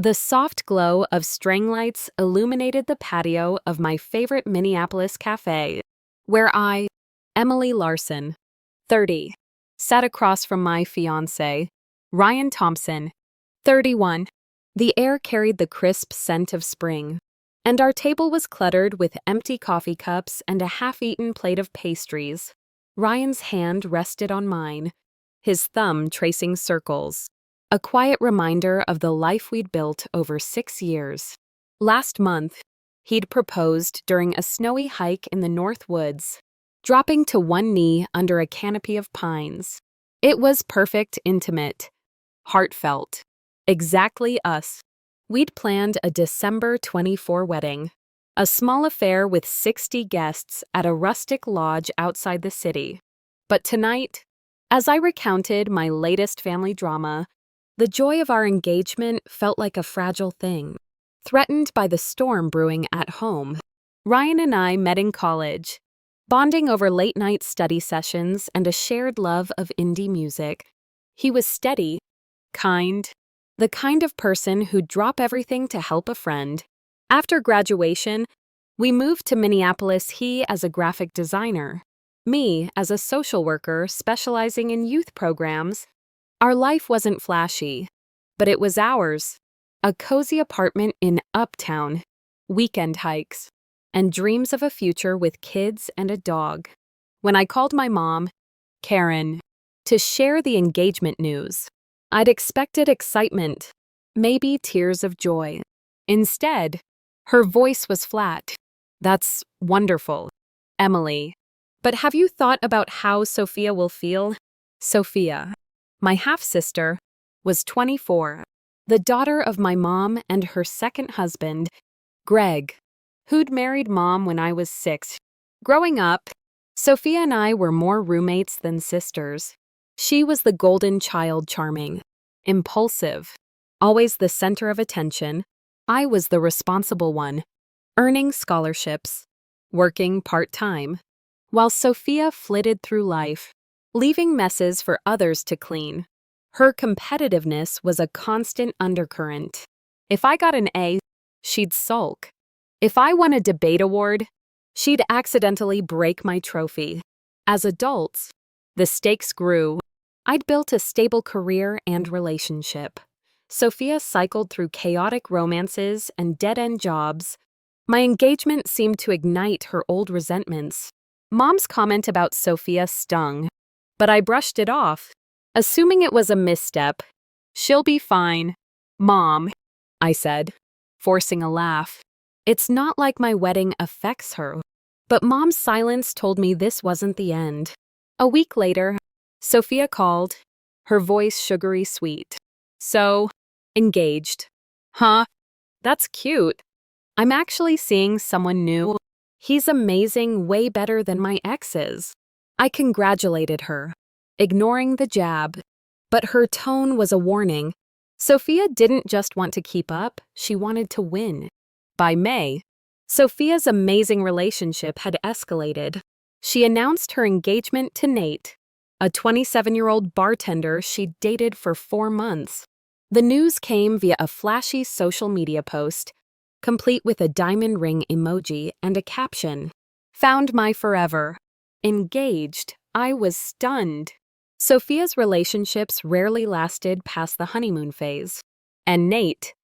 The soft glow of string lights illuminated the patio of my favorite Minneapolis cafe, where I, Emily Larson, 30, sat across from my fiancé, Ryan Thompson, 31. The air carried the crisp scent of spring, and our table was cluttered with empty coffee cups and a half-eaten plate of pastries. Ryan's hand rested on mine, his thumb tracing circles, a quiet reminder of the life we'd built over 6 years. Last month, he'd proposed during a snowy hike in the North Woods, dropping to one knee under a canopy of pines. It was perfect, intimate, heartfelt. Exactly us. We'd planned a December 24 wedding, a small affair with 60 guests at a rustic lodge outside the city. But tonight, as I recounted my latest family drama, the joy of our engagement felt like a fragile thing, threatened by the storm brewing at home. Ryan and I met in college, bonding over late-night study sessions and a shared love of indie music. He was steady, kind, the kind of person who'd drop everything to help a friend. After graduation, we moved to Minneapolis, he as a graphic designer, me as a social worker specializing in youth programs. Our life wasn't flashy, but it was ours. A cozy apartment in Uptown, weekend hikes, and dreams of a future with kids and a dog. When I called my mom, Karen, to share the engagement news, I'd expected excitement, maybe tears of joy. Instead, her voice was flat. "That's wonderful, Emily. But have you thought about how Sophia will feel?" Sophia, my half-sister, was 24, the daughter of my mom and her second husband, Greg, who'd married Mom when I was 6. Growing up, Sophia and I were more roommates than sisters. She was the golden child, charming, impulsive, always the center of attention. I was the responsible one, earning scholarships, working part-time, while Sophia flitted through life, leaving messes for others to clean. Her competitiveness was a constant undercurrent. If I got an A, she'd sulk. If I won a debate award, she'd accidentally break my trophy. As adults, the stakes grew. I'd built a stable career and relationship. Sophia cycled through chaotic romances and dead-end jobs. My engagement seemed to ignite her old resentments. Mom's comment about Sophia stung, but I brushed it off, assuming it was a misstep. "She'll be fine, Mom," I said, forcing a laugh. It's not like my wedding affects her. But Mom's silence told me this wasn't the end. A week later, Sophia called, her voice sugary sweet. "So, engaged." "Huh? That's cute. I'm actually seeing someone new. He's amazing, way better than my exes." I congratulated her, ignoring the jab, but her tone was a warning. Sophia didn't just want to keep up, she wanted to win. By May, Sophia's amazing relationship had escalated. She announced her engagement to Nate, a 27-year-old bartender she'd dated for 4 months. The news came via a flashy social media post, complete with a diamond ring emoji and a caption, "Found my forever." Engaged, I was stunned. Sophia's relationships rarely lasted past the honeymoon phase, and Nate,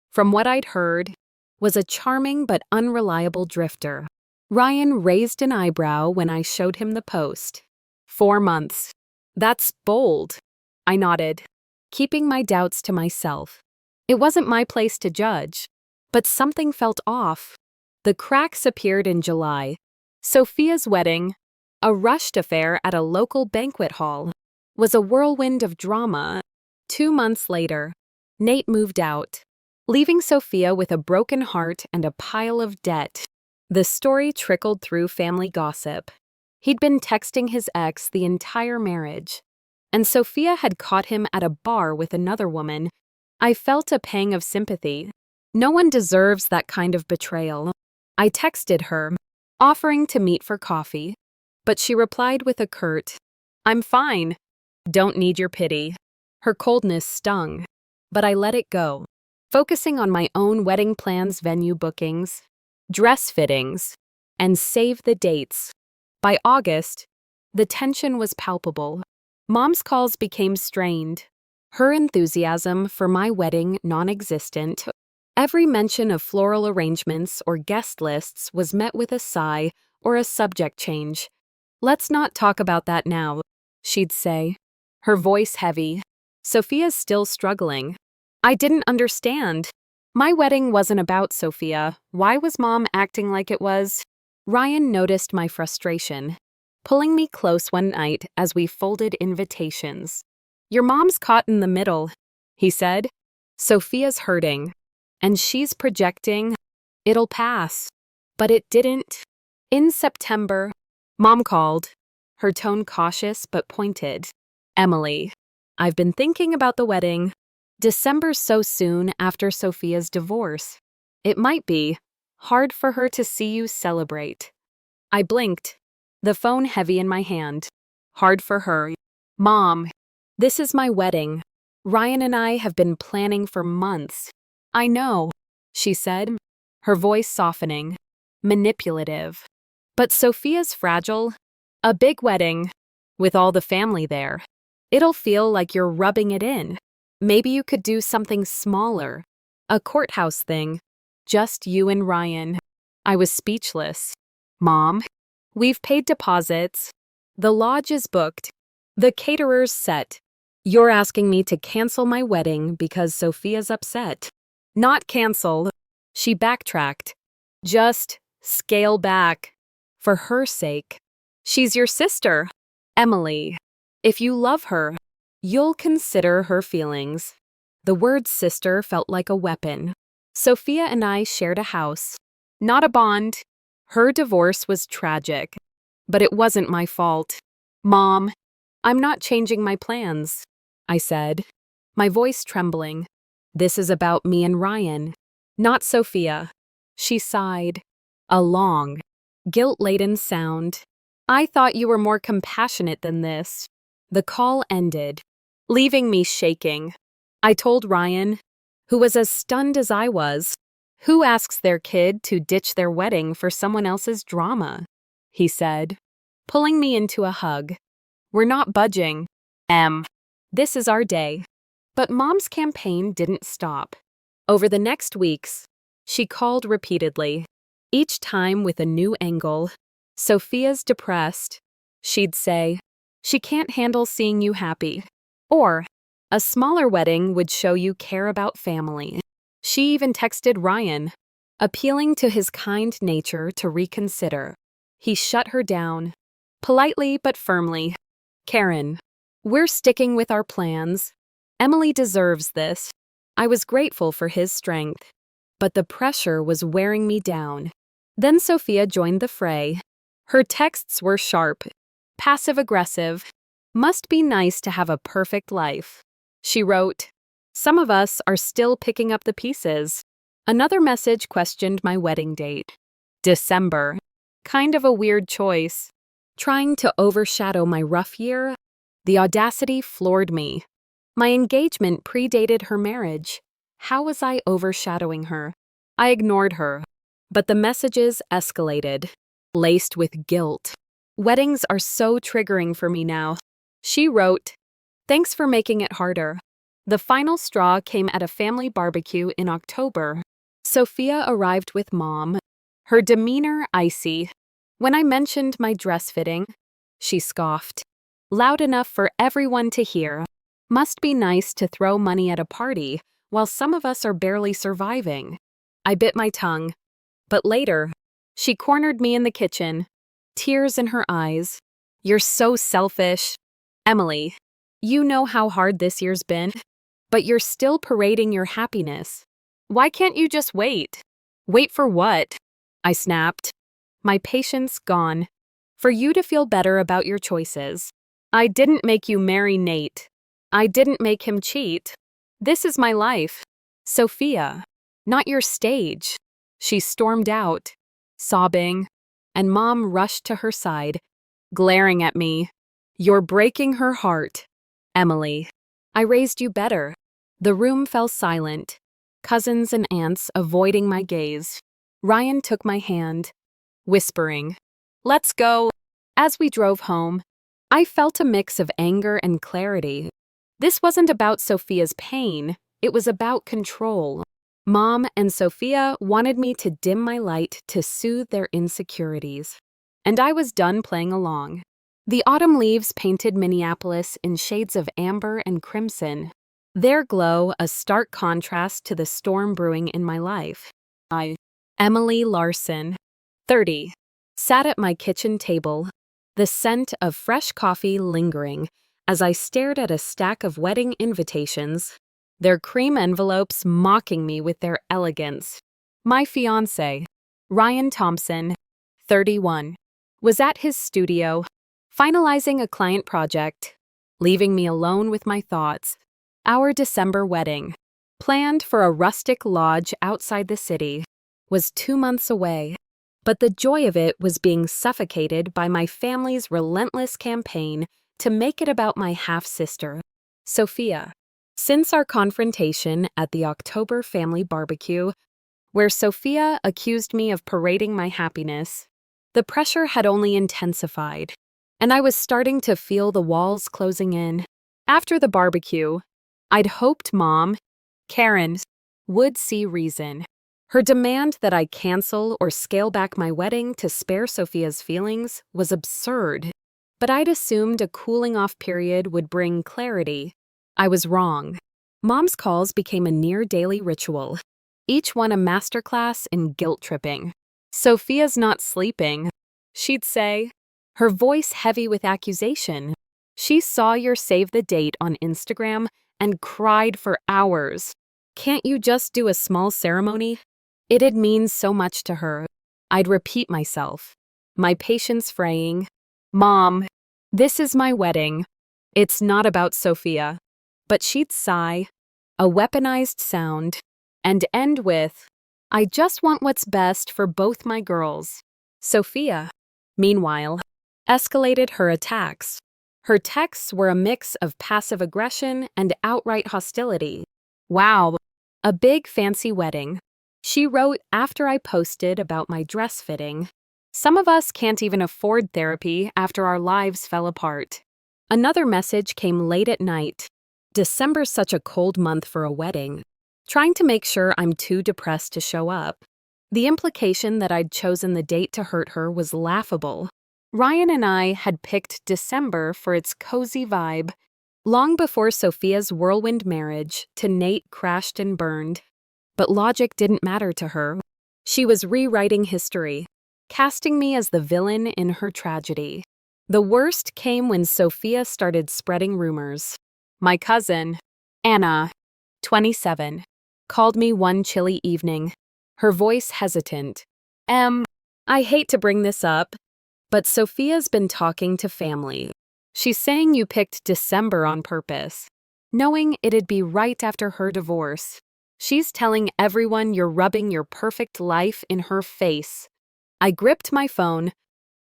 from what I'd heard, was a charming but unreliable drifter. Ryan raised an eyebrow when I showed him the post. 4 months. That's bold. I nodded, keeping my doubts to myself. It wasn't my place to judge, but something felt off. The cracks appeared in July. Sophia's wedding, a rushed affair at a local banquet hall, was a whirlwind of drama. 2 months later, Nate moved out, leaving Sophia with a broken heart and a pile of debt. The story trickled through family gossip. He'd been texting his ex the entire marriage, and Sophia had caught him at a bar with another woman. I felt a pang of sympathy. No one deserves that kind of betrayal. I texted her, offering to meet for coffee, but she replied with a curt, "I'm fine. Don't need your pity." Her coldness stung, but I let it go. focusing on my own wedding plans, venue bookings, dress fittings, and save the dates. By August, the tension was palpable. Mom's calls became strained, her enthusiasm for my wedding non-existent. Every mention of floral arrangements or guest lists was met with a sigh or a subject change. "Let's not talk about that now," she'd say, her voice heavy. "Sophia's still struggling." I didn't understand. My wedding wasn't about Sophia. Why was Mom acting like it was? Ryan noticed my frustration, pulling me close one night as we folded invitations. "Your mom's caught in the middle," he said. "Sophia's hurting, and she's projecting. It'll pass." But it didn't. In September, Mom called, her tone cautious but pointed. "Emily, I've been thinking about the wedding. December's so soon after Sophia's divorce. It might be hard for her to see you celebrate." I blinked, the phone heavy in my hand. "Hard for her? Mom, this is my wedding. Ryan and I have been planning for months." "I know," she said, her voice softening, manipulative. "But Sophia's fragile. A big wedding, with all the family there. It'll feel like you're rubbing it in. Maybe you could do something smaller. A courthouse thing. Just you and Ryan." I was speechless. "Mom, we've paid deposits. The lodge is booked. The caterer's set. You're asking me to cancel my wedding because Sophia's upset." "Not cancel," she backtracked. "Just scale back. For her sake. She's your sister. Emily, if you love her, you'll consider her feelings." The word sister felt like a weapon. Sophia and I shared a house, not a bond. Her divorce was tragic, but it wasn't my fault. "Mom, I'm not changing my plans," I said, my voice trembling. "This is about me and Ryan, not Sophia." She sighed, a long, guilt-laden sound. "I thought you were more compassionate than this." The call ended, leaving me shaking. I told Ryan, who was as stunned as I was. "Who asks their kid to ditch their wedding for someone else's drama?" he said, pulling me into a hug. "We're not budging. This is our day." But Mom's campaign didn't stop. Over the next weeks, she called repeatedly, each time with a new angle. "Sophia's depressed," she'd say. "She can't handle seeing you happy." Or, "A smaller wedding would show you care about family." She even texted Ryan, appealing to his kind nature to reconsider. He shut her down, politely but firmly. "Karen, we're sticking with our plans. Emily deserves this." I was grateful for his strength, but the pressure was wearing me down. Then Sophia joined the fray. Her texts were sharp, passive-aggressive. "Must be nice to have a perfect life," she wrote. "Some of us are still picking up the pieces." Another message questioned my wedding date. December. Kind of a weird choice. Trying to overshadow my rough year? The audacity floored me. My engagement predated her marriage. How was I overshadowing her? I ignored her. But the messages escalated, laced with guilt. "Weddings are so triggering for me now." She wrote, "Thanks for making it harder." The final straw came at a family barbecue in October. Sophia arrived with Mom, her demeanor icy. When I mentioned my dress fitting, she scoffed, loud enough for everyone to hear. "Must be nice to throw money at a party while some of us are barely surviving." I bit my tongue. But later, she cornered me in the kitchen, tears in her eyes. "You're so selfish. Emily, you know how hard this year's been, but you're still parading your happiness. Why can't you just wait?" "Wait for what?" I snapped, my patience gone. "For you to feel better about your choices. I didn't make you marry Nate. I didn't make him cheat. This is my life. Sophia, not your stage." She stormed out, sobbing, and Mom rushed to her side, glaring at me. "You're breaking her heart. Emily, I raised you better." The room fell silent, cousins and aunts avoiding my gaze. Ryan took my hand, whispering, "Let's go." As we drove home, I felt a mix of anger and clarity. This wasn't about Sophia's pain, it was about control. Mom and Sophia wanted me to dim my light to soothe their insecurities. And I was done playing along. The autumn leaves painted Minneapolis in shades of amber and crimson, their glow a stark contrast to the storm brewing in my life. I, Emily Larson, 30, sat at my kitchen table, the scent of fresh coffee lingering as I stared at a stack of wedding invitations, their cream envelopes mocking me with their elegance. My fiancé, Ryan Thompson, 31, was at his studio, finalizing a client project, leaving me alone with my thoughts. Our December wedding, planned for a rustic lodge outside the city, was 2 months away, but the joy of it was being suffocated by my family's relentless campaign to make it about my half-sister, Sophia. Since our confrontation at the October family barbecue, where Sophia accused me of parading my happiness, the pressure had only intensified, and I was starting to feel the walls closing in. After the barbecue, I'd hoped Mom, Karen, would see reason. Her demand that I cancel or scale back my wedding to spare Sophia's feelings was absurd, but I'd assumed a cooling-off period would bring clarity. I was wrong. Mom's calls became a near-daily ritual, each one a masterclass in guilt-tripping. "Sophia's not sleeping," she'd say, her voice heavy with accusation. "She saw your save the date on Instagram and cried for hours. Can't you just do a small ceremony?" It'd mean so much to her. I'd repeat myself, my patience fraying. "Mom, this is my wedding. It's not about Sophia." But she'd sigh, a weaponized sound, and end with, "I just want what's best for both my girls." Sophia, meanwhile, escalated her attacks. Her texts were a mix of passive aggression and outright hostility. "Wow, a big fancy wedding," she wrote after I posted about my dress fitting. "Some of us can't even afford therapy after our lives fell apart." Another message came late at night. "December's such a cold month for a wedding. Trying to make sure I'm too depressed to show up." The implication that I'd chosen the date to hurt her was laughable. Ryan and I had picked December for its cozy vibe, long before Sophia's whirlwind marriage to Nate crashed and burned. But logic didn't matter to her. She was rewriting history, casting me as the villain in her tragedy. The worst came when Sophia started spreading rumors. My cousin, Anna, 27, called me one chilly evening, her voice hesitant. I hate to bring this up, but Sophia's been talking to family. She's saying you picked December on purpose, knowing it'd be right after her divorce. She's telling everyone you're rubbing your perfect life in her face." I gripped my phone,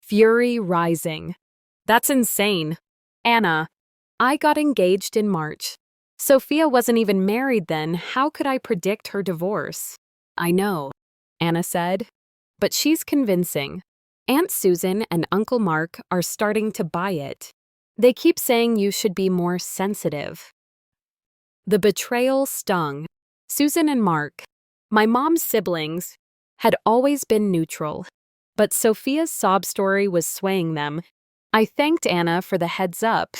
fury rising. "That's insane. Anna, I got engaged in March. Sophia wasn't even married then. How could I predict her divorce?" "I know," Anna said, "but she's convincing. Aunt Susan and Uncle Mark are starting to buy it. They keep saying you should be more sensitive." The betrayal stung. Susan and Mark, my mom's siblings, had always been neutral, but Sophia's sob story was swaying them. I thanked Anna for the heads up,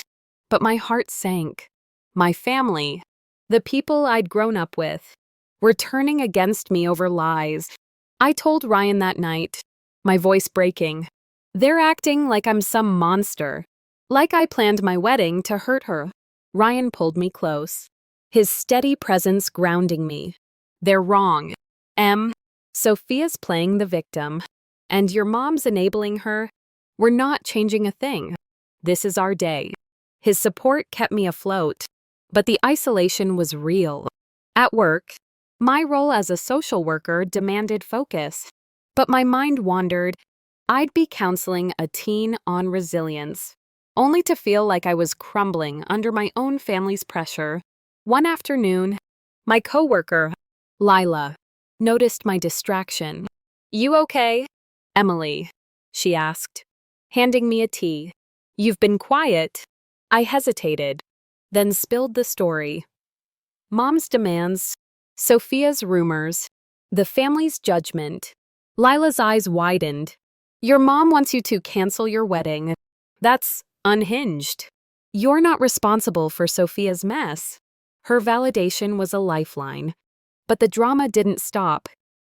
but my heart sank. My family, the people I'd grown up with, were turning against me over lies. I told Ryan that night, my voice breaking. "They're acting like I'm some monster, like I planned my wedding to hurt her." Ryan pulled me close, his steady presence grounding me. "They're wrong. Sophia's playing the victim, and your mom's enabling her. We're not changing a thing. This is our day." His support kept me afloat, but the isolation was real. At work, my role as a social worker demanded focus, but my mind wandered. I'd be counseling a teen on resilience, only to feel like I was crumbling under my own family's pressure. One afternoon, my coworker, Lila noticed my distraction. You okay? Emily, she asked, handing me a tea. You've been quiet. I hesitated, then spilled the story. Mom's demands, Sophia's rumors, the family's judgment. Lila's eyes widened. Your mom wants you to cancel your wedding. That's unhinged. You're not responsible for Sophia's mess. Her validation was a lifeline. But the drama didn't stop.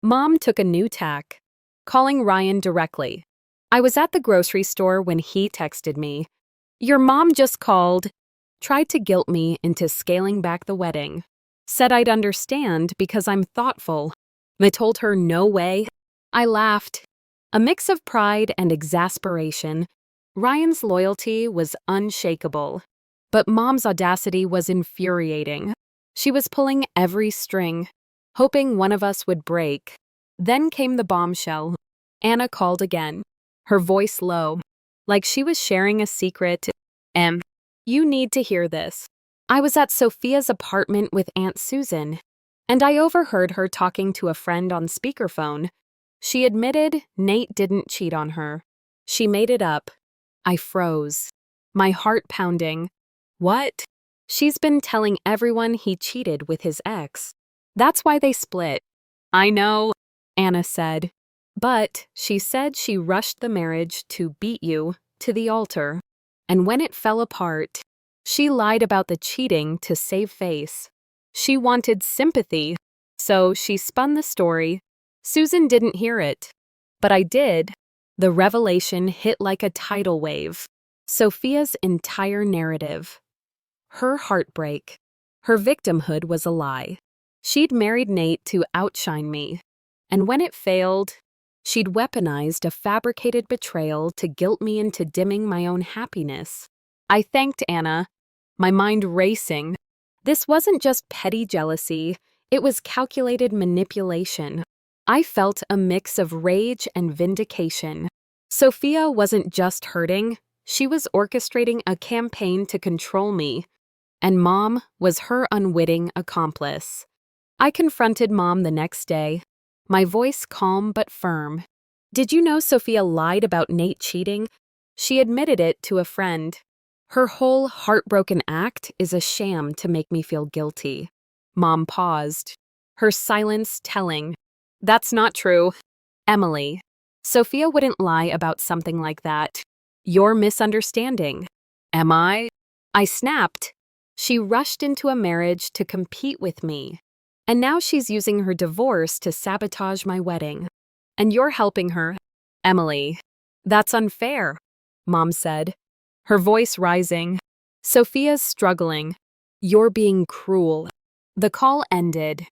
Mom took a new tack, calling Ryan directly. I was at the grocery store when he texted me. Your mom just called. Tried to guilt me into scaling back the wedding. Said I'd understand because I'm thoughtful. I told her no way. I laughed. A mix of pride and exasperation. Ryan's loyalty was unshakable. But Mom's audacity was infuriating. She was pulling every string, hoping one of us would break. Then came the bombshell. Anna called again, her voice low, like she was sharing a secret. You need to hear this. I was at Sophia's apartment with Aunt Susan, and I overheard her talking to a friend on speakerphone. She admitted Nate didn't cheat on her. She made it up. I froze, my heart pounding. What? She's been telling everyone he cheated with his ex. That's why they split. I know, Anna said. But she said she rushed the marriage to beat you to the altar. And when it fell apart, she lied about the cheating to save face. She wanted sympathy, so she spun the story. Susan didn't hear it. But I did. The revelation hit like a tidal wave. Sophia's entire narrative. Her heartbreak. Her victimhood was a lie. She'd married Nate to outshine me. And when it failed, she'd weaponized a fabricated betrayal to guilt me into dimming my own happiness. I thanked Anna, my mind racing. This wasn't just petty jealousy, it was calculated manipulation. I felt a mix of rage and vindication. Sophia wasn't just hurting, she was orchestrating a campaign to control me. And Mom was her unwitting accomplice. I confronted Mom the next day, my voice calm but firm. Did you know Sophia lied about Nate cheating? She admitted it to a friend. Her whole heartbroken act is a sham to make me feel guilty. Mom paused, her silence telling. That's not true. Emily, Sophia wouldn't lie about something like that. You're misunderstanding. Am I? I snapped. She rushed into a marriage to compete with me. And now she's using her divorce to sabotage my wedding. And you're helping her. Emily, that's unfair, Mom said, her voice rising. Sophia's struggling. You're being cruel. The call ended,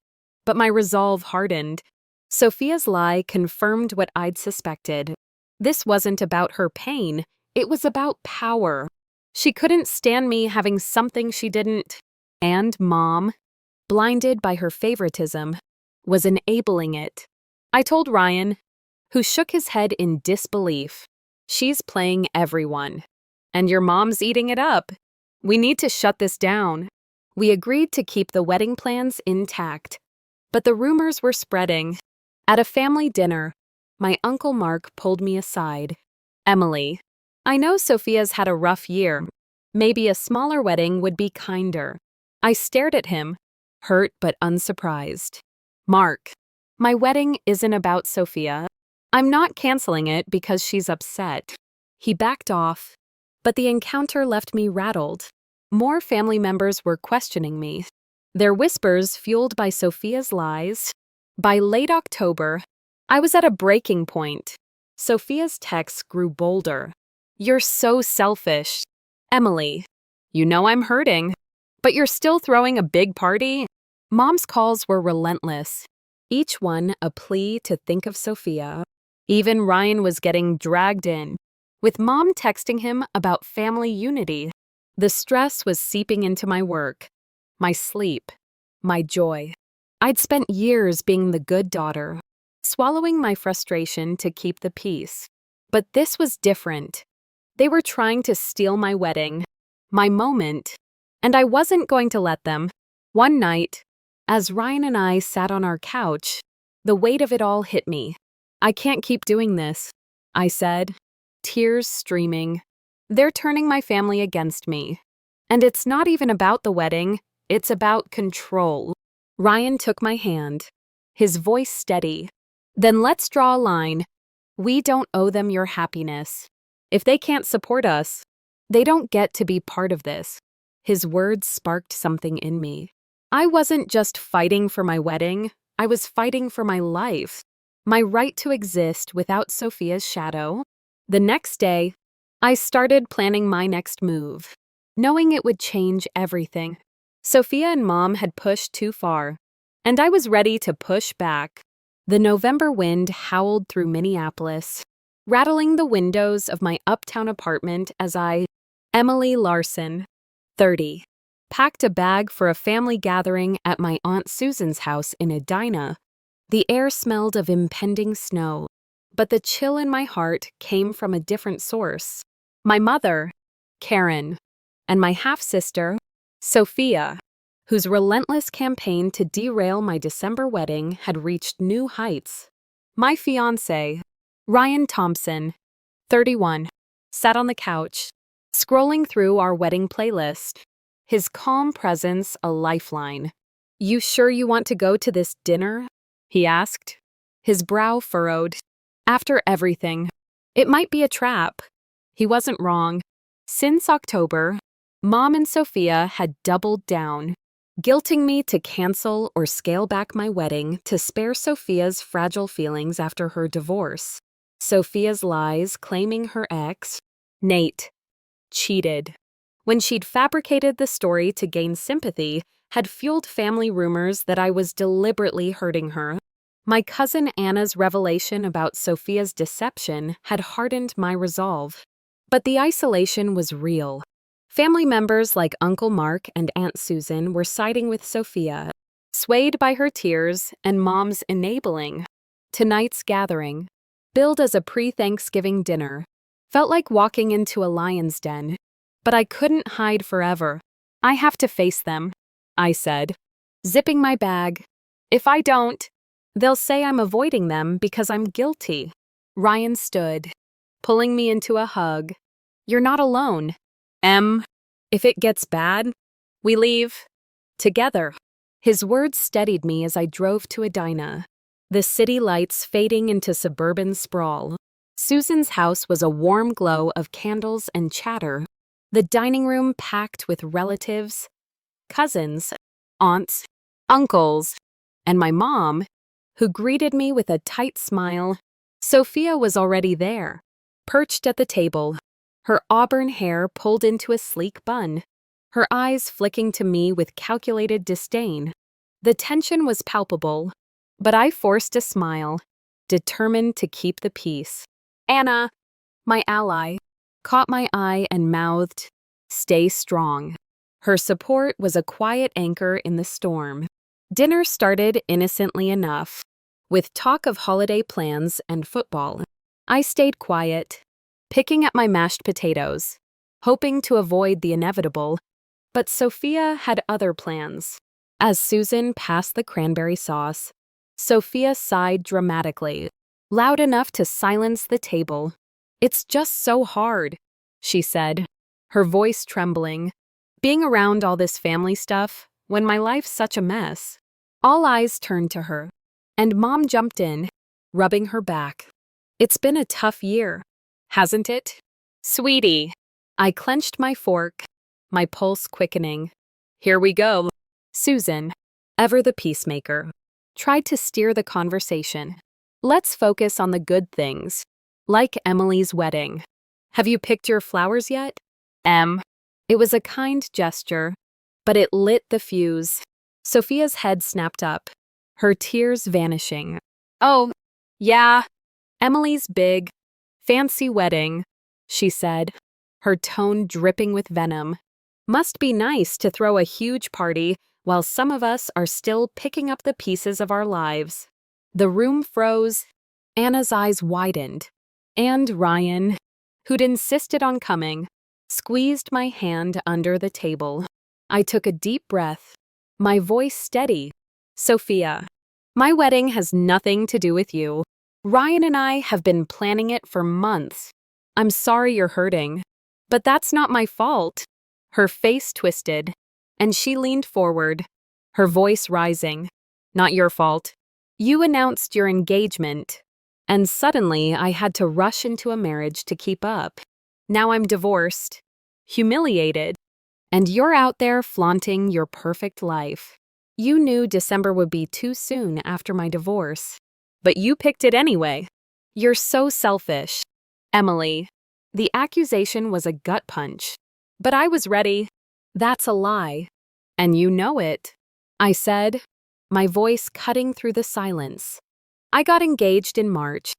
but my resolve hardened. Sophia's lie confirmed what I'd suspected. This wasn't about her pain, it was about power. She couldn't stand me having something she didn't. And Mom, blinded by her favoritism, was enabling it. I told Ryan, who shook his head in disbelief. She's playing everyone. And your mom's eating it up. We need to shut this down. We agreed to keep the wedding plans intact. But the rumors were spreading. At a family dinner, my Uncle Mark pulled me aside. Emily, I know Sophia's had a rough year. Maybe a smaller wedding would be kinder. I stared at him, hurt but unsurprised. Mark, my wedding isn't about Sophia. I'm not canceling it because she's upset. He backed off, but the encounter left me rattled. More family members were questioning me, their whispers fueled by Sophia's lies. By late October, I was at a breaking point. Sophia's texts grew bolder. You're so selfish. Emily, you know I'm hurting, but you're still throwing a big party? Mom's calls were relentless, each one a plea to think of Sophia. Even Ryan was getting dragged in, with Mom texting him about family unity. The stress was seeping into my work, my sleep, my joy. I'd spent years being the good daughter, swallowing my frustration to keep the peace. But this was different. They were trying to steal my wedding, my moment, and I wasn't going to let them. One night, As Ryan and I sat on our couch, the weight of it all hit me. "I can't keep doing this," I said, tears streaming. "They're turning my family against me. And it's not even about the wedding, it's about control." Ryan took my hand, his voice steady. "Then let's draw a line. We don't owe them your happiness. If they can't support us, they don't get to be part of this." His words sparked something in me. I wasn't just fighting for my wedding, I was fighting for my life, my right to exist without Sophia's shadow. The next day, I started planning my next move, knowing it would change everything. Sophia and Mom had pushed too far, and I was ready to push back. The November wind howled through Minneapolis, rattling the windows of my uptown apartment as I, Emily Larson, 30, packed a bag for a family gathering at my Aunt Susan's house in Edina. The air smelled of impending snow, but the chill in my heart came from a different source. My mother, Karen, and my half-sister, Sophia, whose relentless campaign to derail my December wedding had reached new heights. My fiancé, Ryan Thompson, 31, sat on the couch, scrolling through our wedding playlist, his calm presence a lifeline. "You sure you want to go to this dinner?" he asked, his brow furrowed. After everything, it might be a trap. He wasn't wrong. Since October, Mom and Sophia had doubled down, guilting me to cancel or scale back my wedding to spare Sophia's fragile feelings after her divorce. Sophia's lies claiming her ex, Nate, cheated, when she'd fabricated the story to gain sympathy, had fueled family rumors that I was deliberately hurting her. My cousin Anna's revelation about Sophia's deception had hardened my resolve. But the isolation was real. Family members like Uncle Mark and Aunt Susan were siding with Sophia, swayed by her tears and Mom's enabling. Tonight's gathering, billed as a pre-Thanksgiving dinner, felt like walking into a lion's den. But I couldn't hide forever. "I have to face them," I said, zipping my bag. "If I don't, they'll say I'm avoiding them because I'm guilty." Ryan stood, pulling me into a hug. "You're not alone, Em. If it gets bad, we leave together." His words steadied me as I drove to Edina, the city lights fading into suburban sprawl. Susan's house was a warm glow of candles and chatter, the dining room packed with relatives, cousins, aunts, uncles, and my mom, who greeted me with a tight smile. Sophia was already there, perched at the table, her auburn hair pulled into a sleek bun, her eyes flicking to me with calculated disdain. The tension was palpable, but I forced a smile, determined to keep the peace. Anna, my ally, caught my eye and mouthed, "Stay strong." Her support was a quiet anchor in the storm. Dinner started innocently enough, with talk of holiday plans and football. I stayed quiet, picking at my mashed potatoes, hoping to avoid the inevitable, but Sophia had other plans. As Susan passed the cranberry sauce, Sophia sighed dramatically, loud enough to silence the table. "It's just so hard," she said, her voice trembling, "being around all this family stuff when my life's such a mess." All eyes turned to her, and Mom jumped in, rubbing her back. "It's been a tough year, hasn't it, sweetie?" I clenched my fork, my pulse quickening. "Here we go." Susan, ever the peacemaker, tried to steer the conversation. "Let's focus on the good things, like Emily's wedding. Have you picked your flowers yet, Em?" It was a kind gesture, but it lit the fuse. Sophia's head snapped up, her tears vanishing. "Oh, yeah, Emily's big, fancy wedding," she said, her tone dripping with venom. "Must be nice to throw a huge party while some of us are still picking up the pieces of our lives." The room froze, Anna's eyes widened, and Ryan, who'd insisted on coming, squeezed my hand under the table. I took a deep breath, my voice steady. Sophia, my wedding has nothing to do with you. Ryan and I have been planning it for months. I'm sorry you're hurting, but that's not my fault. Her face twisted, and she leaned forward, her voice rising. Not your fault. You announced your engagement, and suddenly I had to rush into a marriage to keep up. Now I'm divorced, humiliated, and you're out there flaunting your perfect life. You knew December would be too soon after my divorce, but you picked it anyway. You're so selfish. Emily, the accusation was a gut punch, but I was ready. That's a lie, and you know it, I said, my voice cutting through the silence. I got engaged in March.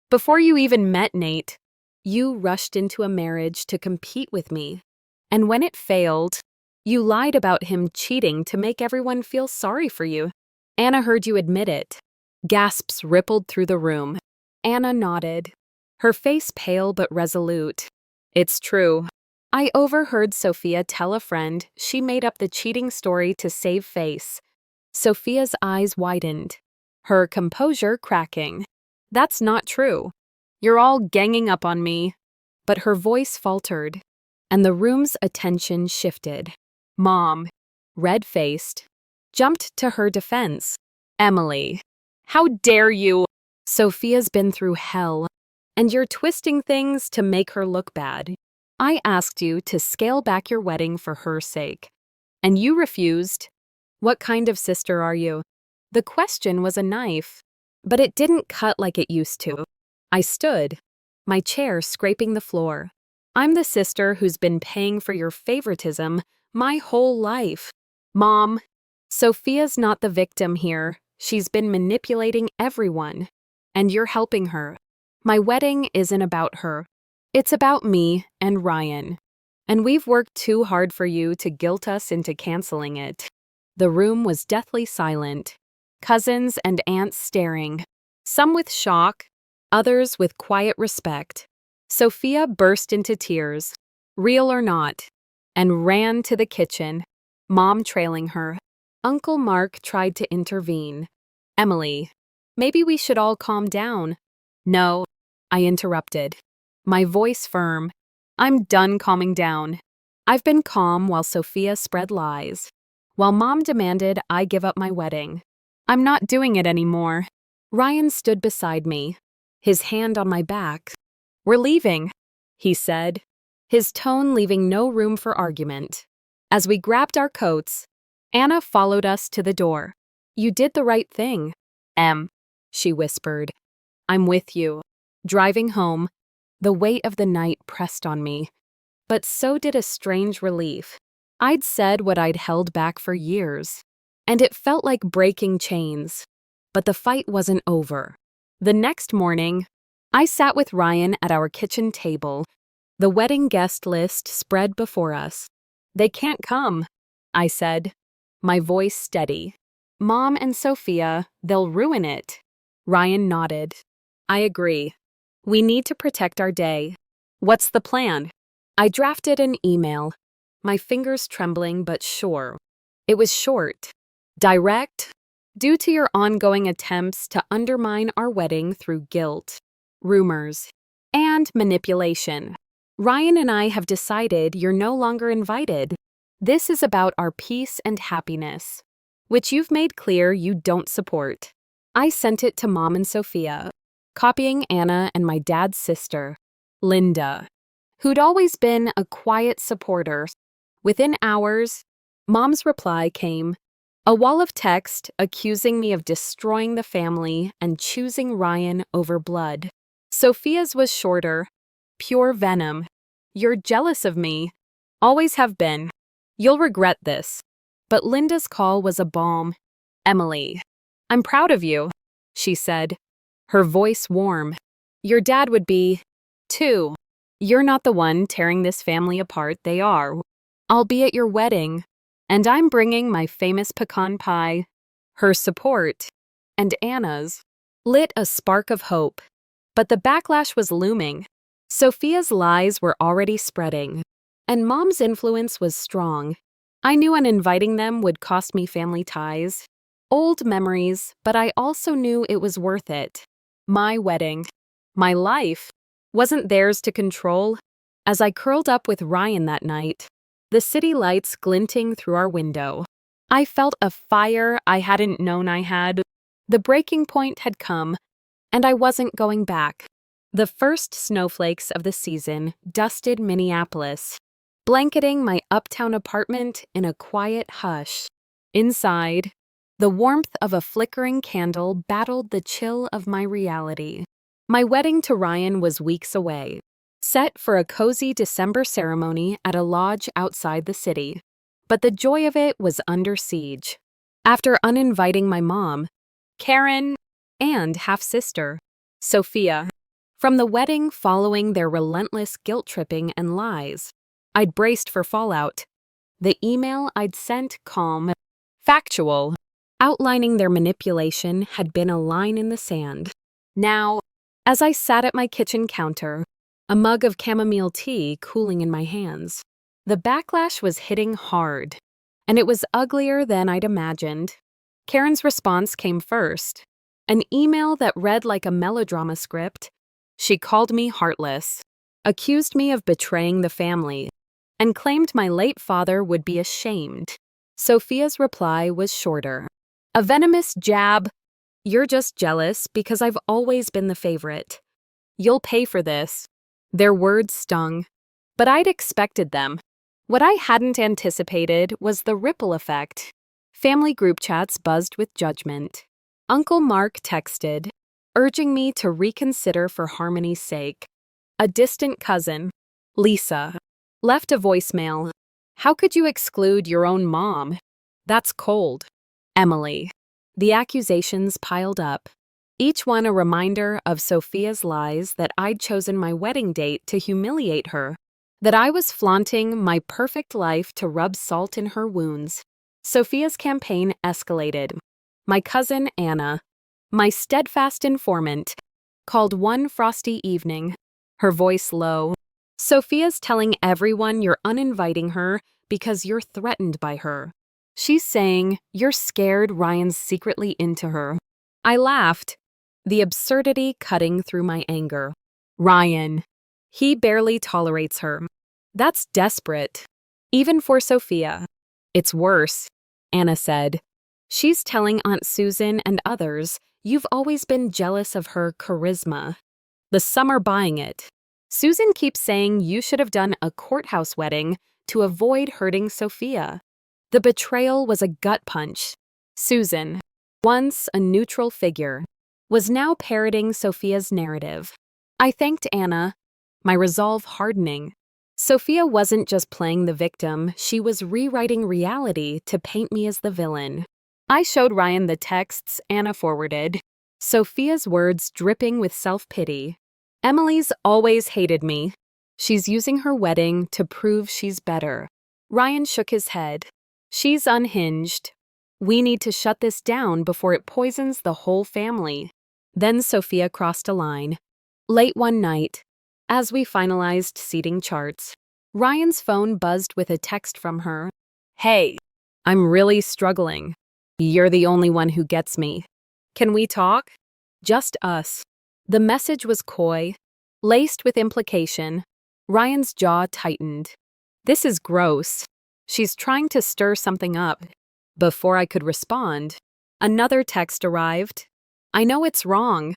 Before you even met Nate, you rushed into a marriage to compete with me. And when it failed, you lied about him cheating to make everyone feel sorry for you. Anna heard you admit it. Gasps rippled through the room. Anna nodded, her face pale but resolute. It's true. I overheard Sophia tell a friend she made up the cheating story to save face. Sophia's eyes widened, her composure cracking. That's not true. You're all ganging up on me. But her voice faltered, and the room's attention shifted. Mom, red-faced, jumped to her defense. Emily, how dare you? Sophia's been through hell, and you're twisting things to make her look bad. I asked you to scale back your wedding for her sake, and you refused. What kind of sister are you? The question was a knife, but it didn't cut like it used to. I stood, my chair scraping the floor. I'm the sister who's been paying for your favoritism my whole life. Mom, Sophia's not the victim here. She's been manipulating everyone, and you're helping her. My wedding isn't about her. It's about me and Ryan, and we've worked too hard for you to guilt us into canceling it. The room was deathly silent, cousins and aunts staring, some with shock, others with quiet respect. Sophia burst into tears, real or not, and ran to the kitchen, Mom trailing her. Uncle Mark tried to intervene. Emily, maybe we should all calm down. No, I interrupted, my voice firm. I'm done calming down. I've been calm while Sophia spread lies, while Mom demanded I give up my wedding. I'm not doing it anymore. Ryan stood beside me, his hand on my back. We're leaving, he said, his tone leaving no room for argument. As we grabbed our coats, Anna followed us to the door. You did the right thing, Em, she whispered. I'm with you. Driving home, the weight of the night pressed on me, but so did a strange relief. I'd said what I'd held back for years, and it felt like breaking chains. But the fight wasn't over. The next morning, I sat with Ryan at our kitchen table. The wedding guest list spread before us. They can't come, I said, my voice steady. Mom and Sophia, they'll ruin it. Ryan nodded. I agree. We need to protect our day. What's the plan? I drafted an email, my fingers trembling but sure. It was short, direct, due to your ongoing attempts to undermine our wedding through guilt, rumors, and manipulation. Ryan and I have decided you're no longer invited. This is about our peace and happiness, which you've made clear you don't support. I sent it to Mom and Sophia, copying Anna and my dad's sister, Linda, who'd always been a quiet supporter. Within hours, Mom's reply came, a wall of text accusing me of destroying the family and choosing Ryan over blood. Sophia's was shorter, pure venom. You're jealous of me. Always have been. You'll regret this. But Linda's call was a balm. Emily, I'm proud of you, she said, her voice warm. Your dad would be, too. You're not the one tearing this family apart, they are. I'll be at your wedding, and I'm bringing my famous pecan pie. Her support, and Anna's, lit a spark of hope. But the backlash was looming. Sophia's lies were already spreading, and Mom's influence was strong. I knew uninviting them would cost me family ties, Old memories, but I also knew it was worth it. My wedding, my life, wasn't theirs to control. As I curled up with Ryan that night, the city lights glinting through our window, I felt a fire I hadn't known I had. The breaking point had come, and I wasn't going back. The first snowflakes of the season dusted Minneapolis, blanketing my uptown apartment in a quiet hush. Inside, the warmth of a flickering candle battled the chill of my reality. My wedding to Ryan was weeks away, set for a cozy December ceremony at a lodge outside the city. But the joy of it was under siege. After uninviting my mom, Karen, and half-sister, Sophia, from the wedding following their relentless guilt-tripping and lies, I'd braced for fallout. The email I'd sent, calm, factual, outlining their manipulation, had been a line in the sand. Now, as I sat at my kitchen counter, a mug of chamomile tea cooling in my hands, the backlash was hitting hard, and it was uglier than I'd imagined. Karen's response came first, an email that read like a melodrama script. She called me heartless, accused me of betraying the family, and claimed my late father would be ashamed. Sophia's reply was shorter. A venomous jab. You're just jealous because I've always been the favorite. You'll pay for this. Their words stung, but I'd expected them. What I hadn't anticipated was the ripple effect. Family group chats buzzed with judgment. Uncle Mark texted, urging me to reconsider for harmony's sake. A distant cousin, Lisa, left a voicemail. How could you exclude your own mom? That's cold. Emily. The accusations piled up, each one a reminder of Sophia's lies, that I'd chosen my wedding date to humiliate her, that I was flaunting my perfect life to rub salt in her wounds. Sophia's campaign escalated. My cousin Anna, my steadfast informant, called one frosty evening, her voice low. Sophia's telling everyone you're uninviting her because you're threatened by her. She's saying you're scared Ryan's secretly into her. I laughed, the absurdity cutting through my anger. Ryan. He barely tolerates her. That's desperate. Even for Sophia. It's worse, Anna said. She's telling Aunt Susan and others you've always been jealous of her charisma. The summer buying it. Susan keeps saying you should have done a courthouse wedding to avoid hurting Sophia. The betrayal was a gut punch. Susan, once a neutral figure, was now parroting Sophia's narrative. I thanked Anna, my resolve hardening. Sophia wasn't just playing the victim, she was rewriting reality to paint me as the villain. I showed Ryan the texts Anna forwarded, Sophia's words dripping with self-pity. Emily's always hated me. She's using her wedding to prove she's better. Ryan shook his head. She's unhinged. We need to shut this down before it poisons the whole family. Then Sophia crossed a line. Late one night, as we finalized seating charts, Ryan's phone buzzed with a text from her. Hey, I'm really struggling. You're the only one who gets me. Can we talk? Just us. The message was coy, laced with implication. Ryan's jaw tightened. This is gross. She's trying to stir something up. Before I could respond, another text arrived. I know it's wrong,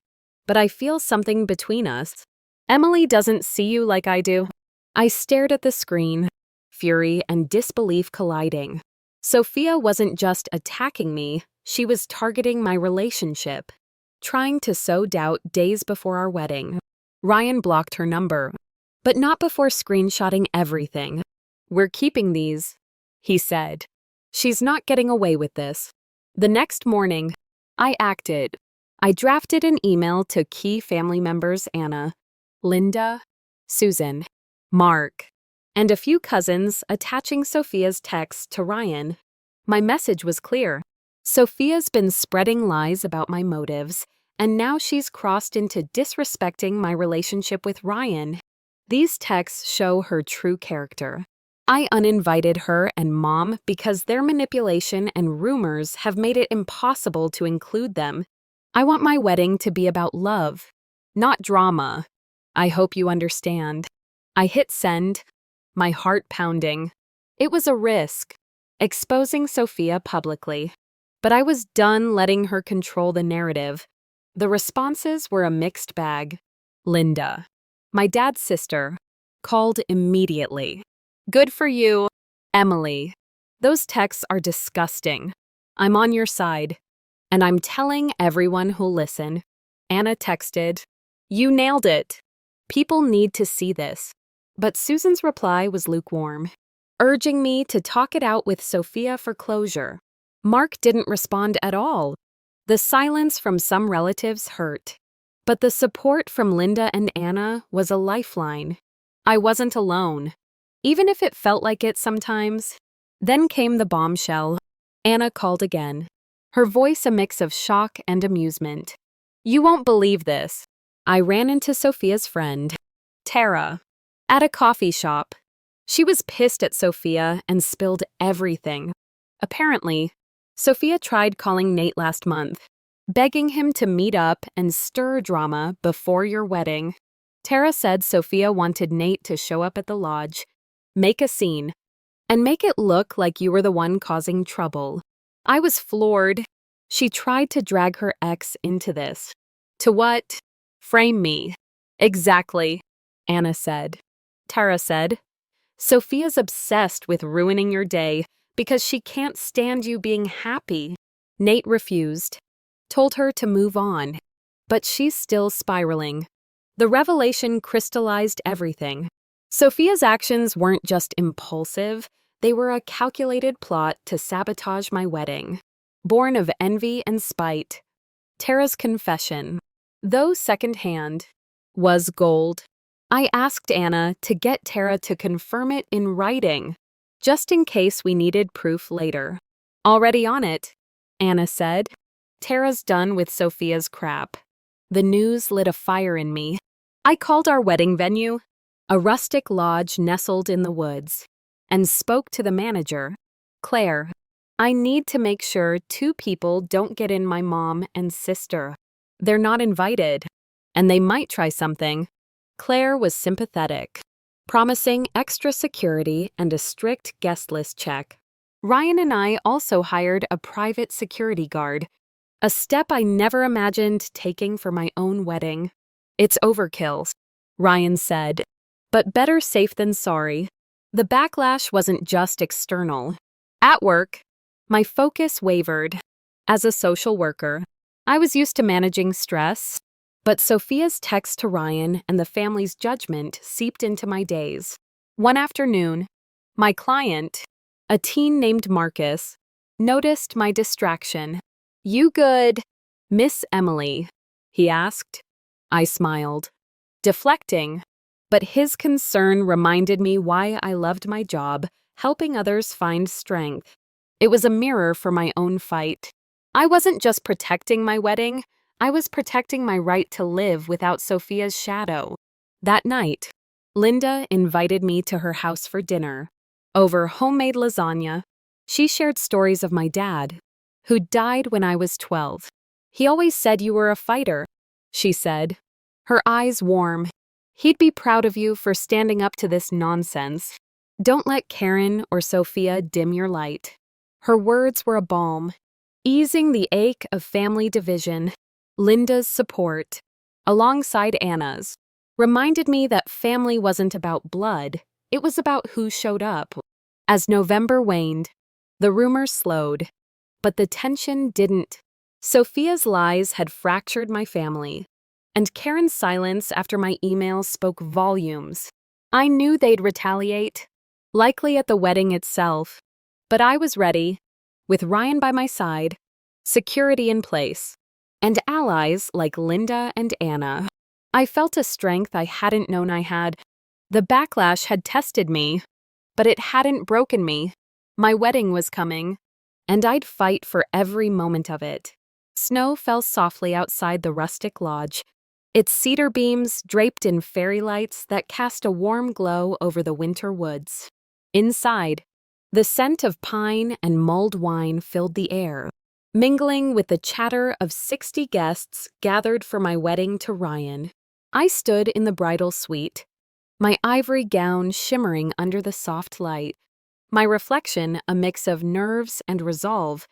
but I feel something between us. Emily doesn't see you like I do. I stared at the screen, fury and disbelief colliding. Sophia wasn't just attacking me, she was targeting my relationship, trying to sow doubt days before our wedding. Ryan blocked her number, but not before screenshotting everything. We're keeping these, he said. She's not getting away with this. The next morning, I acted. I drafted an email to key family members Anna, Linda, Susan, Mark, and a few cousins, attaching Sophia's text to Ryan. My message was clear. Sophia's been spreading lies about my motives, and now she's crossed into disrespecting my relationship with Ryan. These texts show her true character. I uninvited her and Mom because their manipulation and rumors have made it impossible to include them. I want my wedding to be about love, not drama. I hope you understand. I hit send, my heart pounding. It was a risk, exposing Sophia publicly. But I was done letting her control the narrative. The responses were a mixed bag. Linda, my dad's sister, called immediately. Good for you, Emily. Those texts are disgusting. I'm on your side. And I'm telling everyone who'll listen. Anna texted, "You nailed it. People need to see this." But Susan's reply was lukewarm, urging me to talk it out with Sophia for closure. Mark didn't respond at all. The silence from some relatives hurt. But the support from Linda and Anna was a lifeline. I wasn't alone, even if it felt like it sometimes. Then came the bombshell. Anna called again, her voice a mix of shock and amusement. "You won't believe this. I ran into Sophia's friend, Tara, at a coffee shop. She was pissed at Sophia and spilled everything. Apparently, Sophia tried calling Nate last month, begging him to meet up and stir drama before your wedding. Tara said Sophia wanted Nate to show up at the lodge, make a scene, and make it look like you were the one causing trouble. I was floored. She tried to drag her ex into this. To what? Frame me. Exactly, Anna said. Tara said, Sophia's obsessed with ruining your day because she can't stand you being happy. Nate refused, told her to move on, but she's still spiraling. The revelation crystallized everything. Sophia's actions weren't just impulsive, they were a calculated plot to sabotage my wedding. Born of envy and spite, Tara's confession, though secondhand, was gold. I asked Anna to get Tara to confirm it in writing, just in case we needed proof later. Already on it, Anna said. Tara's done with Sophia's crap. The news lit a fire in me. I called our wedding venue, a rustic lodge nestled in the woods, and spoke to the manager, Claire. I need to make sure 2 people don't get in my mom and sister. They're not invited, and they might try something. Claire was sympathetic, promising extra security and a strict guest list check. Ryan and I also hired a private security guard, a step I never imagined taking for my own wedding. It's overkill, Ryan said, but better safe than sorry. The backlash wasn't just external. At work, my focus wavered. As a social worker, I was used to managing stress, but Sophia's text to Ryan and the family's judgment seeped into my days. One afternoon, my client, a teen named Marcus, noticed my distraction. "You good, Miss Emily?" he asked. I smiled, deflecting, but his concern reminded me why I loved my job, helping others find strength. It was a mirror for my own fight. I wasn't just protecting my wedding, I was protecting my right to live without Sophia's shadow. That night, Linda invited me to her house for dinner. Over homemade lasagna, she shared stories of my dad, who died when I was 12. "He always said you were a fighter," she said, her eyes warm. "He'd be proud of you for standing up to this nonsense. Don't let Karen or Sophia dim your light." Her words were a balm, easing the ache of family division. Linda's support, alongside Anna's, reminded me that family wasn't about blood, it was about who showed up. As November waned, the rumors slowed, but the tension didn't. Sophia's lies had fractured my family, and Karen's silence after my email spoke volumes. I knew they'd retaliate, likely at the wedding itself, but I was ready, with Ryan by my side, security in place, and allies like Linda and Anna. I felt a strength I hadn't known I had. The backlash had tested me, but it hadn't broken me. My wedding was coming, and I'd fight for every moment of it. Snow fell softly outside the rustic lodge, its cedar beams draped in fairy lights that cast a warm glow over the winter woods. Inside, the scent of pine and mulled wine filled the air, mingling with the chatter of 60 guests gathered for my wedding to Ryan. I stood in the bridal suite, my ivory gown shimmering under the soft light, my reflection a mix of nerves and resolve.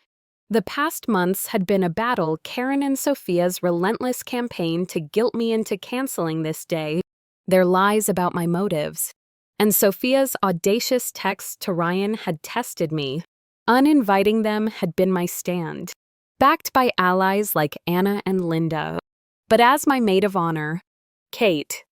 The past months had been a battle, Karen and Sophia's relentless campaign to guilt me into canceling this day, their lies about my motives, and Sophia's audacious texts to Ryan had tested me. Uninviting them had been my stand, backed by allies like Anna and Linda. But as my maid of honor, Kate,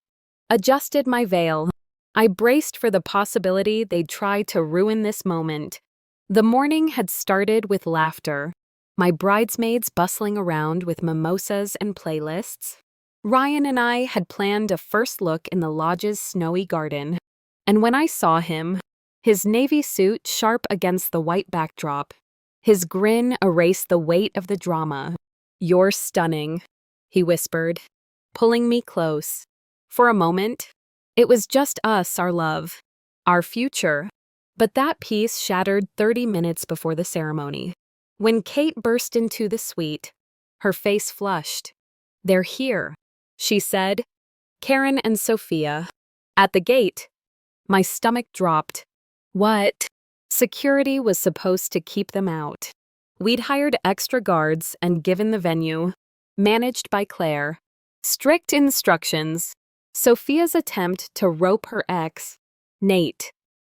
adjusted my veil, I braced for the possibility they'd try to ruin this moment. The morning had started with laughter, my bridesmaids bustling around with mimosas and playlists. Ryan and I had planned a first look in the lodge's snowy garden, and when I saw him, his navy suit sharp against the white backdrop, his grin erased the weight of the drama. "You're stunning," he whispered, pulling me close. For a moment, it was just us, our love, our future. But that peace shattered 30 minutes before the ceremony. When Kate burst into the suite, her face flushed. "They're here," she said. "Karen and Sophia." At the gate, my stomach dropped. What? Security was supposed to keep them out. We'd hired extra guards and given the venue, managed by Claire, strict instructions. Sophia's attempt to rope her ex, Nate,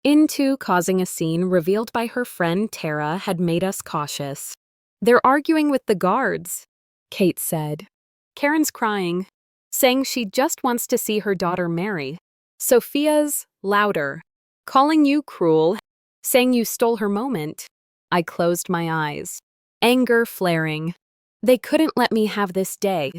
into causing a scene revealed by her friend Tara had made us cautious. "They're arguing with the guards," Kate said. "Karen's crying, saying she just wants to see her daughter marry." Sophia's louder, "calling you cruel, saying you stole her moment." I closed my eyes, anger flaring. They couldn't let me have this day.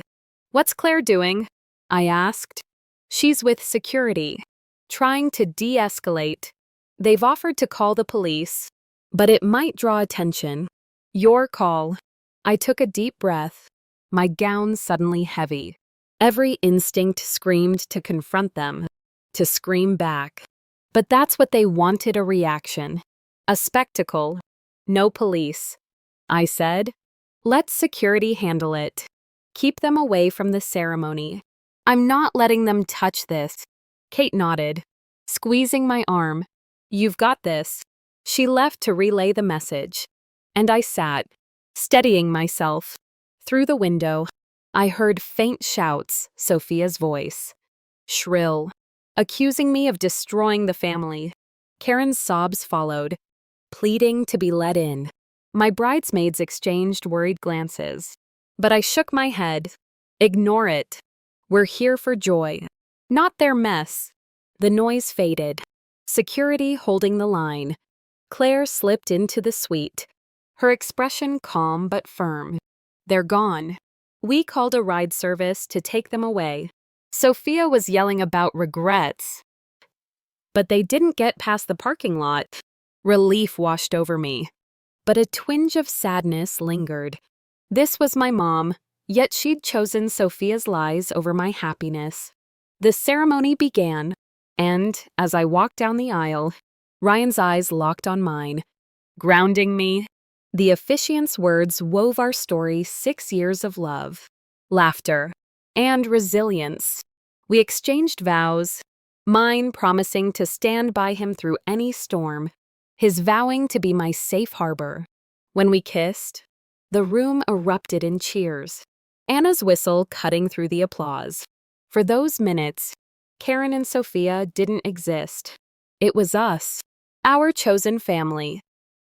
"What's Claire doing?" I asked. "She's with security, trying to de-escalate. They've offered to call the police, but it might draw attention." "Your call." I took a deep breath, my gown suddenly heavy. Every instinct screamed to confront them, to scream back. But that's what they wanted, a reaction. A spectacle. "No police," I said. "Let security handle it. Keep them away from the ceremony. I'm not letting them touch this." Kate nodded, squeezing my arm. "You've got this." She left to relay the message, and I sat, steadying myself. Through the window, I heard faint shouts, Sophia's voice, shrill, accusing me of destroying the family. Karen's sobs followed, pleading to be let in. My bridesmaids exchanged worried glances, but I shook my head. "Ignore it. We're here for joy, not their mess." The noise faded, security holding the line. Claire slipped into the suite, her expression calm but firm. "They're gone." We called a ride service to take them away. Sophia was yelling about regrets, but they didn't get past the parking lot. Relief washed over me, but a twinge of sadness lingered. This was my mom, yet she'd chosen Sophia's lies over my happiness. The ceremony began, and as I walked down the aisle, Ryan's eyes locked on mine, grounding me. The officiant's words wove our story: 6 years of love, laughter, and resilience. We exchanged vows, mine promising to stand by him through any storm, his vowing to be my safe harbor. When we kissed, the room erupted in cheers, Anna's whistle cutting through the applause. For those minutes, Karen and Sophia didn't exist. It was us, our chosen family,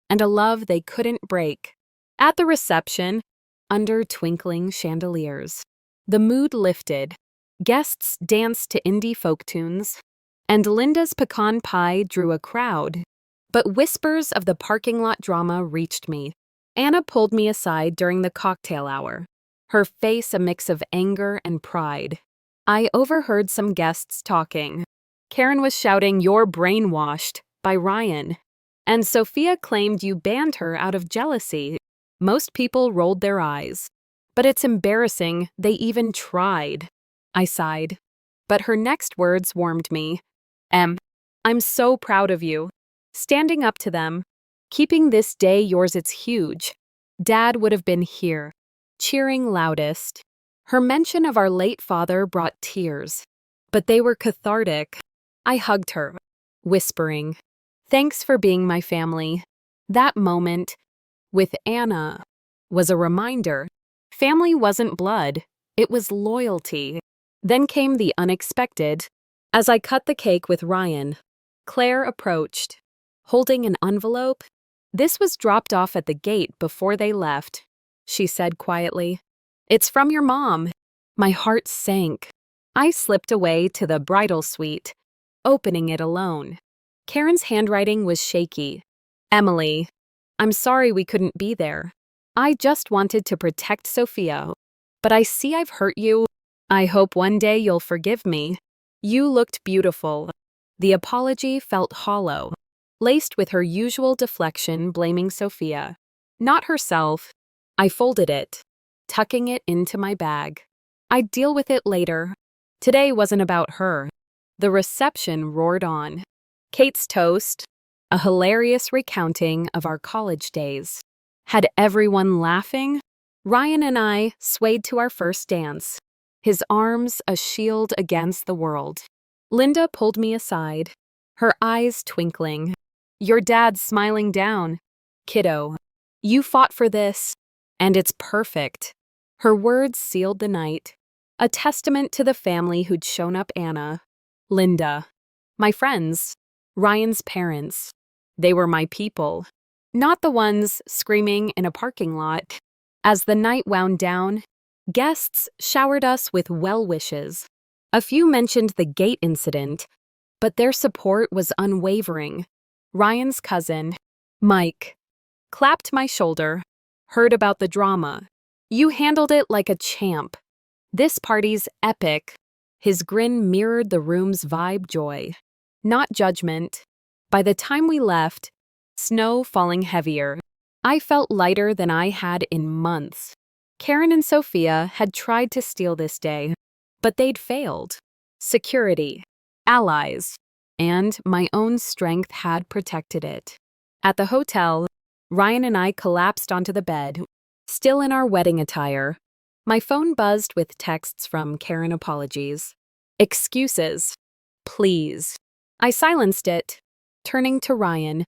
and a love they couldn't break. At the reception, under twinkling chandeliers, the mood lifted. Guests danced to indie folk tunes, and Linda's pecan pie drew a crowd. But whispers of the parking lot drama reached me. Anna pulled me aside during the cocktail hour, her face a mix of anger and pride. I overheard some guests talking. Karen was shouting, "You're brainwashed," by Ryan, and Sophia claimed you banned her out of jealousy. Most people rolled their eyes. "But it's embarrassing they even tried," I sighed. But her next words warmed me. "I'm so proud of you. standing up to them. Keeping this day yours, it's huge. Dad would have been here, cheering loudest. Her mention of our late father brought tears, but they were cathartic. I hugged her, whispering, "Thanks for being my family." That moment, with Anna, was a reminder. Family wasn't blood, it was loyalty. Then came the unexpected. As I cut the cake with Ryan, Claire approached, holding an envelope. "This was dropped off at the gate before they left," she said quietly. "It's from your mom." My heart sank. I slipped away to the bridal suite, opening it alone. Karen's handwriting was shaky. "Emily, I'm sorry we couldn't be there. I just wanted to protect Sophia. But I see I've hurt you. I hope one day you'll forgive me. You looked beautiful." The apology felt hollow, laced with her usual deflection blaming Sophia, not herself. I folded it, tucking it into my bag. I'd deal with it later. Today wasn't about her. The reception roared on. Kate's toast, a hilarious recounting of our college days. Had everyone laughing? Ryan and I swayed to our first dance, his arms a shield against the world. Linda pulled me aside, her eyes twinkling. "Your dad's smiling down. Kiddo, you fought for this, and it's perfect." Her words sealed the night, a testament to the family who'd shown up. Anna, Linda, my friends, Ryan's parents. They were my people, not the ones screaming in a parking lot. As the night wound down, guests showered us with well wishes. A few mentioned the gate incident, but their support was unwavering. Ryan's cousin, Mike, clapped my shoulder. "Heard about the drama. You handled it like a champ. This party's epic." His grin mirrored the room's vibe. Joy, not judgment. By the time we left, snow falling heavier, I felt lighter than I had in months. Karen and Sophia had tried to steal this day, but they'd failed. Security, allies, and my own strength had protected it. At the hotel, Ryan and I collapsed onto the bed, still in our wedding attire. My phone buzzed with texts from Karen apologies. Excuses. Please. I silenced it, turning to Ryan.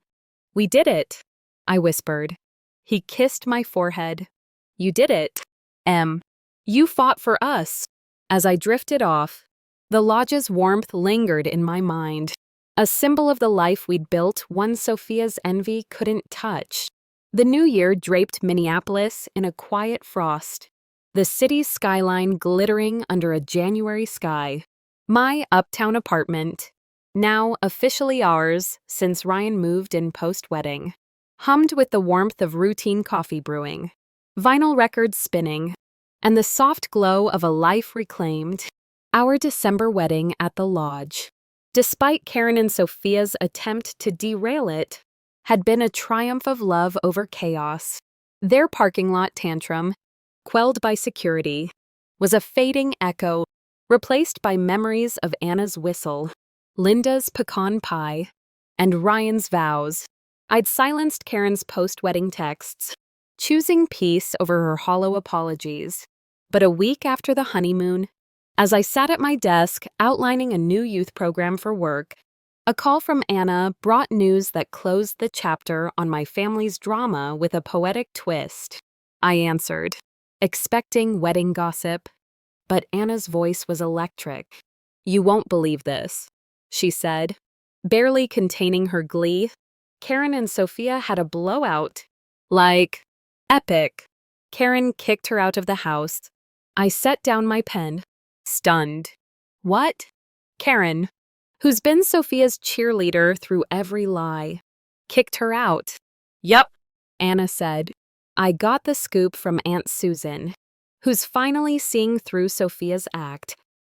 "We did it," I whispered. He kissed my forehead. "You did it, Em. You fought for us." As I drifted off, the lodge's warmth lingered in my mind, a symbol of the life we'd built, one Sophia's envy couldn't touch. The new year draped Minneapolis in a quiet frost, the city's skyline glittering under a January sky. My uptown apartment, now officially ours since Ryan moved in post-wedding, hummed with the warmth of routine coffee brewing, vinyl records spinning, and the soft glow of a life reclaimed. Our December wedding at the lodge, despite Karen and Sophia's attempt to derail it, had been a triumph of love over chaos. Their parking lot tantrum, quelled by security, was a fading echo, replaced by memories of Anna's whistle, Linda's pecan pie, and Ryan's vows. I'd silenced Karen's post-wedding texts, choosing peace over her hollow apologies. But a week after the honeymoon, as I sat at my desk outlining a new youth program for work, a call from Anna brought news that closed the chapter on my family's drama with a poetic twist. I answered, expecting wedding gossip, but Anna's voice was electric. "You won't believe this," she said, barely containing her glee. "Karen and Sophia had a blowout. Like, epic." Karen kicked her out of the house. I set down my pen, stunned. "What?" "Karen, who's been Sophia's cheerleader through every lie, kicked her out." "Yup," Anna said. I got the scoop from Aunt Susan, who's finally seeing through Sophia's act.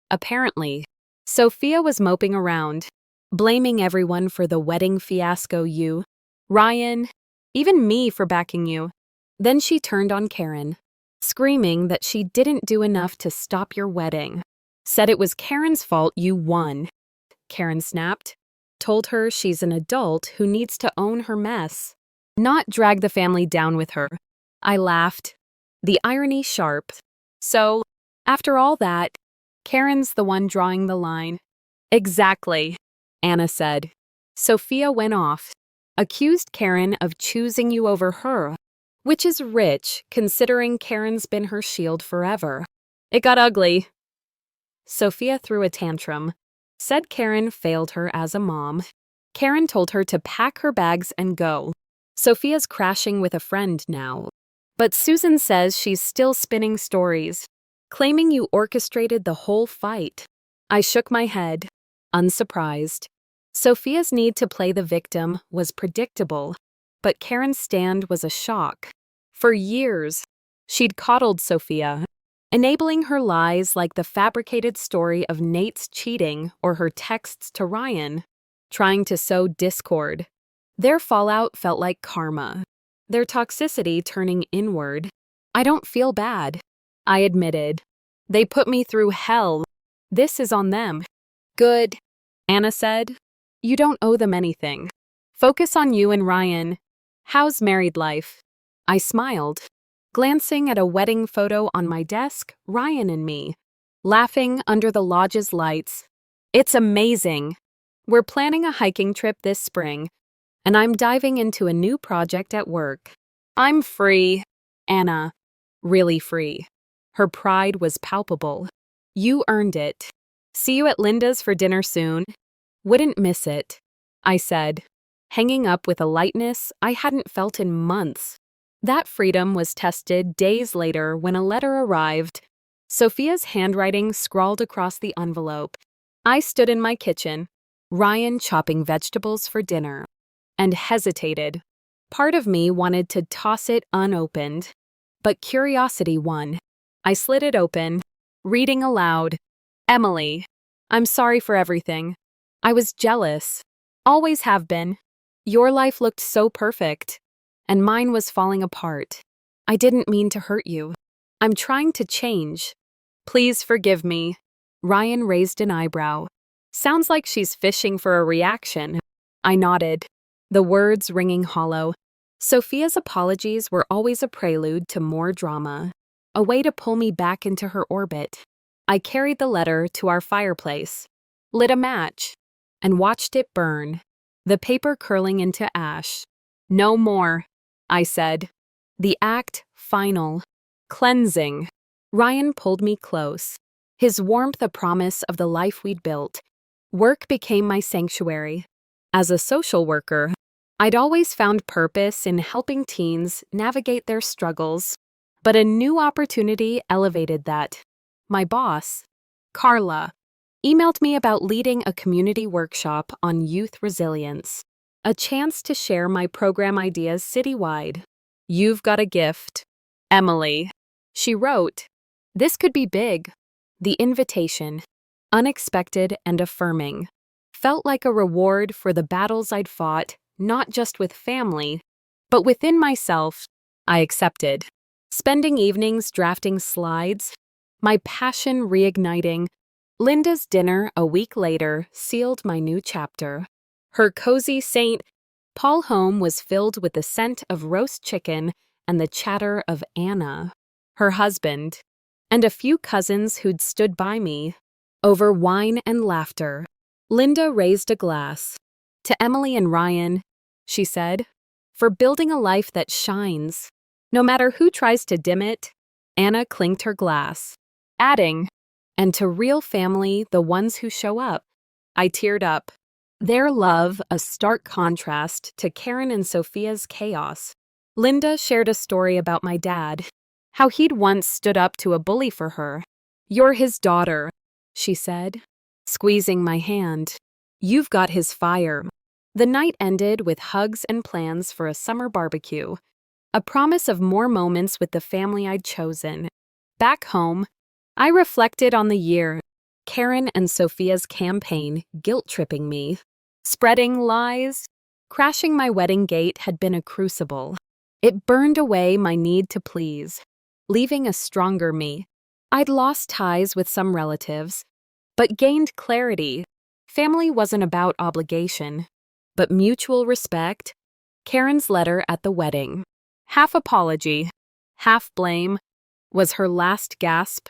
Apparently, Sophia was moping around, blaming everyone for the wedding fiasco. You, Ryan, even me for backing you. Then she turned on Karen, screaming that she didn't do enough to stop your wedding. Said it was Karen's fault you won. Karen snapped. told her she's an adult who needs to own her mess, not drag the family down with her. I laughed, the irony sharp. So, after all that, Karen's the one drawing the line. Exactly, Anna said. Sophia went off, accused Karen of choosing you over her, which is rich considering Karen's been her shield forever. It got ugly. Sophia threw a tantrum, said Karen failed her as a mom. Karen told her to pack her bags and go. Sophia's crashing with a friend now. But Susan says she's still spinning stories, claiming you orchestrated the whole fight. I shook my head, unsurprised. Sophia's need to play the victim was predictable, but Karen's stand was a shock. For years, she'd coddled Sophia, enabling her lies like the fabricated story of Nate's cheating or her texts to Ryan, trying to sow discord. Their fallout felt like karma, their toxicity turning inward. I don't feel bad, I admitted. They put me through hell. This is on them. Good, Anna said. You don't owe them anything. Focus on you and Ryan. How's married life? I smiled, glancing at a wedding photo on my desk, Ryan and me, laughing under the lodge's lights. It's amazing. We're planning a hiking trip this spring, and I'm diving into a new project at work. I'm free, Anna. Really free. Her pride was palpable. You earned it. See you at Linda's for dinner soon. Wouldn't miss it, I said, hanging up with a lightness I hadn't felt in months. That freedom was tested days later when a letter arrived. Sophia's handwriting scrawled across the envelope. I stood in my kitchen, Ryan chopping vegetables for dinner, and hesitated. Part of me wanted to toss it unopened, but curiosity won. I slid it open, reading aloud. Emily, I'm sorry for everything. I was jealous. Always have been. Your life looked so perfect, and mine was falling apart. I didn't mean to hurt you. I'm trying to change. Please forgive me. Ryan raised an eyebrow. Sounds like she's fishing for a reaction. I nodded, the words ringing hollow. Sophia's apologies were always a prelude to more drama, a way to pull me back into her orbit. I carried the letter to our fireplace, lit a match, and watched it burn, the paper curling into ash. No more, I said. The act final. Cleansing. Ryan pulled me close, his warmth a promise of the life we'd built. Work became my sanctuary. As a social worker, I'd always found purpose in helping teens navigate their struggles, but a new opportunity elevated that. My boss, Carla, emailed me about leading a community workshop on youth resilience, a chance to share my program ideas citywide. You've got a gift, Emily. She wrote, this could be big. The invitation, unexpected and affirming, felt like a reward for the battles I'd fought, not just with family, but within myself. I accepted, spending evenings drafting slides, my passion reigniting. Linda's dinner a week later sealed my new chapter. Her cozy St. Paul home was filled with the scent of roast chicken and the chatter of Anna, her husband, and a few cousins who'd stood by me. Over wine and laughter, Linda raised a glass. To Emily and Ryan, she said, for building a life that shines, no matter who tries to dim it. Anna clinked her glass, adding, and to real family, the ones who show up. I teared up. Their love, a stark contrast to Karen and Sophia's chaos. Linda shared a story about my dad, how he'd once stood up to a bully for her. You're his daughter, she said, squeezing my hand. You've got his fire. The night ended with hugs and plans for a summer barbecue, a promise of more moments with the family I'd chosen. Back home, I reflected on the year, Karen and Sophia's campaign guilt-tripping me, spreading lies. Crashing my wedding gate had been a crucible. It burned away my need to please, leaving a stronger me. I'd lost ties with some relatives, but gained clarity, Family wasn't about obligation, but mutual respect. Karen's letter at the wedding. Half apology, half blame, was her last gasp.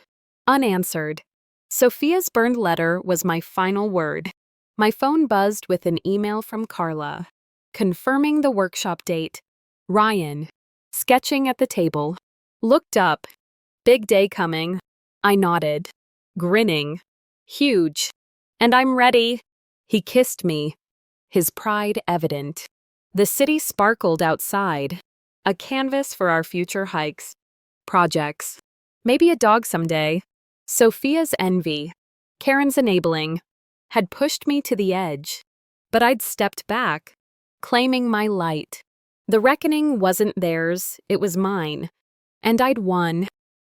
Unanswered. Sophia's burned letter was my final word. My phone buzzed with an email from Carla, confirming the workshop date. Ryan, sketching at the table, looked up. Big day coming. I nodded, grinning. Huge. And I'm ready. He kissed me, his pride evident. The city sparkled outside, a canvas for our future hikes, projects, maybe a dog someday. Sophia's envy, Karen's enabling, had pushed me to the edge, but I'd stepped back, claiming my light. The reckoning wasn't theirs, it was mine, and I'd won.